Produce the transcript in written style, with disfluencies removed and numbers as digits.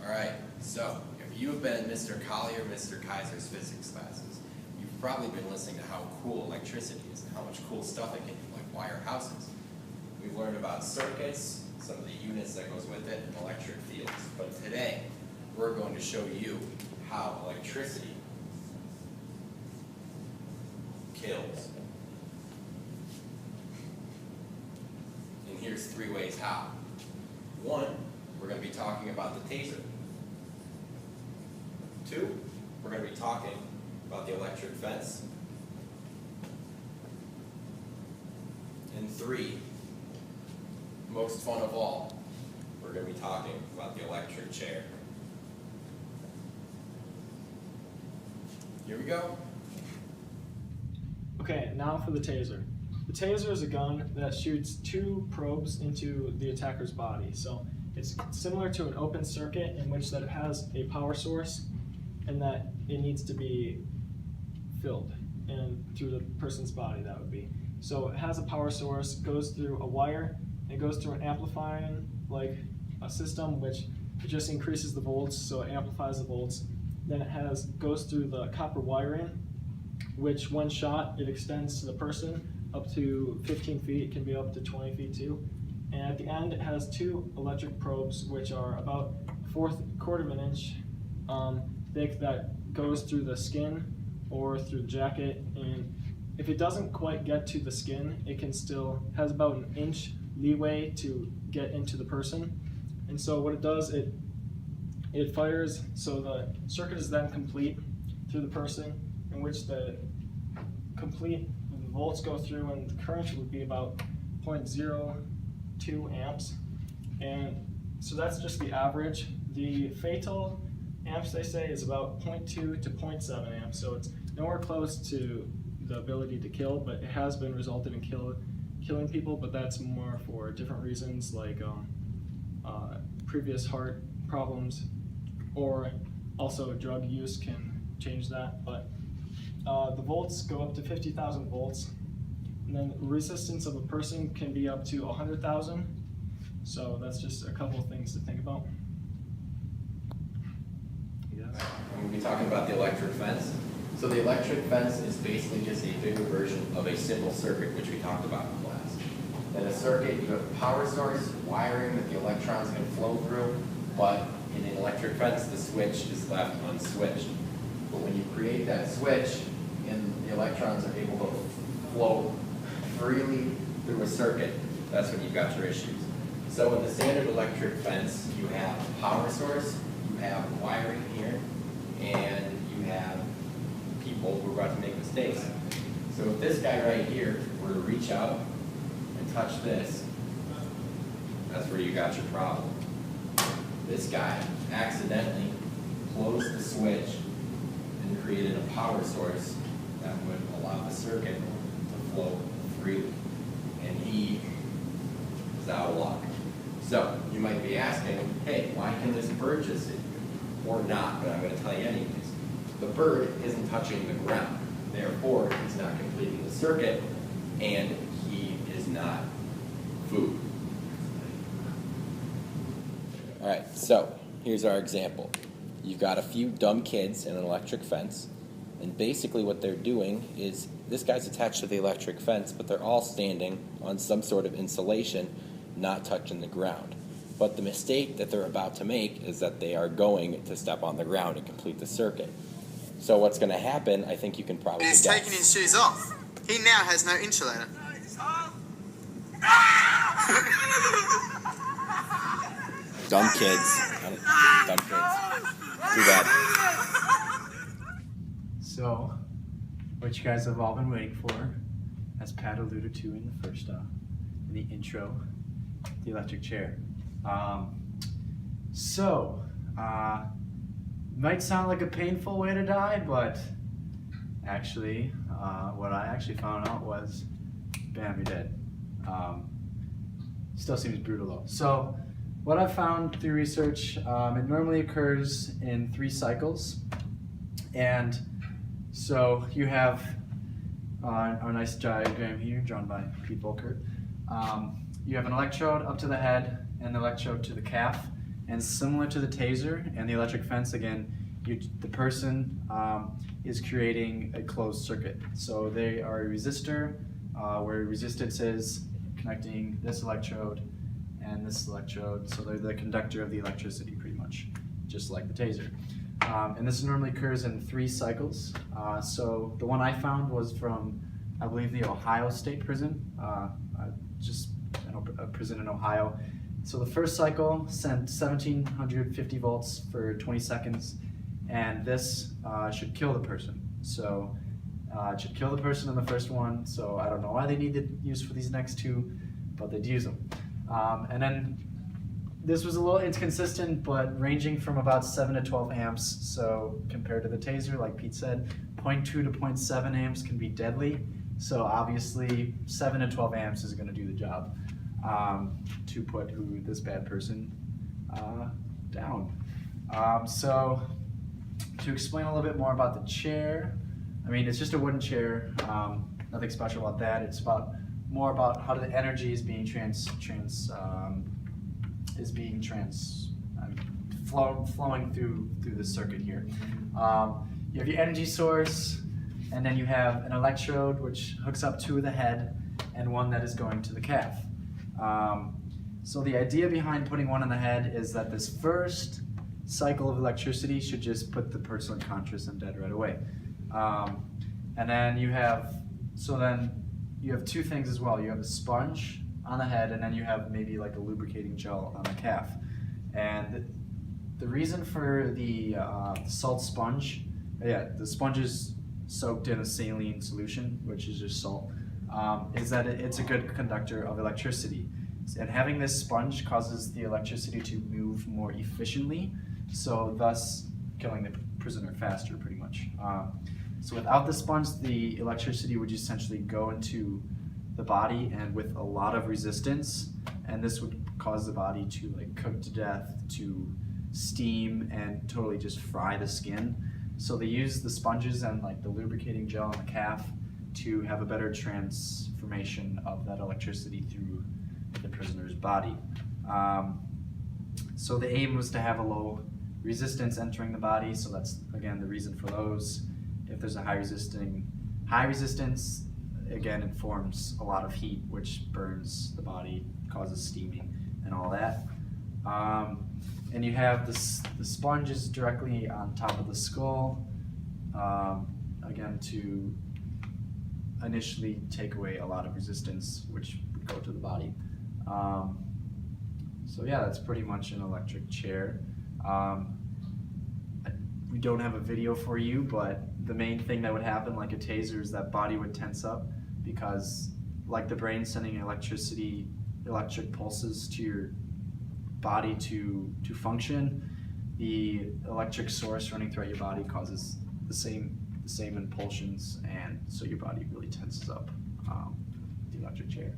Alright, so if you have been in Mr. Colley or Mr. Kaiser's physics classes, you've probably been listening to how cool electricity is and how much cool stuff it can do, like wire houses. We've learned about circuits, some of the units that goes with it, and electric fields. But today, we're going to show you how electricity kills. And here's 3 ways how. 1, we're going to be talking about the taser. 2, we're going to be talking about the electric fence. And 3, most fun of all, we're going to be talking about the electric chair. Here we go. Okay, now for the taser. The taser is a gun that shoots 2 probes into the attacker's body. So it's similar to an open circuit in which that it has a power source and that it needs to be filled and through the person's body, that would be. So it has a power source, goes through a wire, it goes through an amplifying, like a system which just increases the volts, so it amplifies the volts. Then it goes through the copper wiring, which one shot, it extends to the person up to 15 feet, it can be up to 20 feet too. And at the end, it has 2 electric probes, which are about quarter of an inch thick, that goes through the skin or through the jacket. And if it doesn't quite get to the skin, it can still, has about an inch leeway to get into the person. And so what it does, it fires, so the circuit is then complete through the person, in which the volts go through, and the current would be about 0.02 amps. And so that's just the average. The fatal amps, they say, is about 0.2 to 0.7 amps. So it's nowhere close to the ability to kill, but it has been resulted in killing people, but that's more for different reasons, like previous heart problems, or also drug use can change that. But the volts go up to 50,000 volts, and then resistance of a person can be up to 100,000. So that's just a couple of things to think about. Yes. I'm going to be talking about the electric fence. So the electric fence is basically just a bigger version of a simple circuit, which we talked about in class. In a circuit, you have a power source, wiring that the electrons can flow through, but in an electric fence, the switch is left unswitched. But when you create that switch, and the electrons are able to flow freely through a circuit, that's when you've got your issues. So in the standard electric fence, you have a power source, you have wiring here, and you have people who are about to make mistakes. So if this guy right here were to reach out and touch this, that's where you got your problem. This guy accidentally closed the switch and created a power source that would allow the circuit to flow freely. And he is out of luck. So you might be asking, hey, why can this bird just sit here? Or not, but I'm going to tell you anyways. The bird isn't touching the ground. Therefore, he's not completing the circuit, and he is not food. All right, so here's our example. You've got a few dumb kids in an electric fence, and basically what they're doing is, this guy's attached to the electric fence, but they're all standing on some sort of insulation, not touching the ground. But the mistake that they're about to make is that they are going to step on the ground and complete the circuit. So what's going to happen, I think you can probably guess. He's taking his shoes off. He now has no insulator. Dumb kids. Dumb kids. Too bad. So, what you guys have all been waiting for, as Pat alluded to in the intro, the electric chair. Might sound like a painful way to die, but actually, what I actually found out was, bam, you're dead. Still seems brutal though. So, what I've found through research, it normally occurs in 3 cycles. And so you have a nice diagram here drawn by Pete Volkert. You have an electrode up to the head and an electrode to the calf. And similar to the taser and the electric fence, again, the person is creating a closed circuit. So they are a resistor where resistance is connecting this electrode and this electrode. So they're the conductor of the electricity pretty much, just like the taser. And this normally occurs in 3 cycles. So the one I found was from, I believe, the Ohio State Prison, a prison in Ohio. So the first cycle sent 1750 volts for 20 seconds, and this should kill the person. So it should kill the person in the first one, so I don't know why they need to use for these next 2, but they'd use them. And then this was a little inconsistent, but ranging from about 7 to 12 amps. So compared to the taser, like Pete said, 0.2 to 0.7 amps can be deadly. So obviously 7 to 12 amps is going to do the job to put this bad person down. So to explain a little bit more about the chair, I mean, it's just a wooden chair, nothing special about that. It's more about how the energy is being flowing through the circuit here. You have your energy source, and then you have an electrode which hooks up to the head and one that is going to the calf. So the idea behind putting one on the head is that this first cycle of electricity should just put the person unconscious and dead right away. And then you have 2 things as well. You have a sponge on the head, and then you have maybe like a lubricating gel on the calf. And the reason for the salt sponge, the sponge is soaked in a saline solution, which is just salt, is that it's a good conductor of electricity. And having this sponge causes the electricity to move more efficiently, so thus killing the prisoner faster, pretty much. So without the sponge, the electricity would essentially go into the body and with a lot of resistance, and this would cause the body to like cook to death, to steam, and totally just fry the skin. So they use the sponges and like the lubricating gel on the calf to have a better transformation of that electricity through the prisoner's body. So the aim was to have a low resistance entering the body, so that's again the reason for those. If there's a high resistance, again, it forms a lot of heat, which burns the body, causes steaming and all that. And you have the sponges directly on top of the skull, again, to initially take away a lot of resistance, which would go to the body. So yeah, that's pretty much an electric chair. We don't have a video for you, but the main thing that would happen, like a taser, is that body would tense up, because like the brain sending electric pulses to your body to function, the electric source running throughout your body causes the same impulsions, and so your body really tenses up. The electric chair.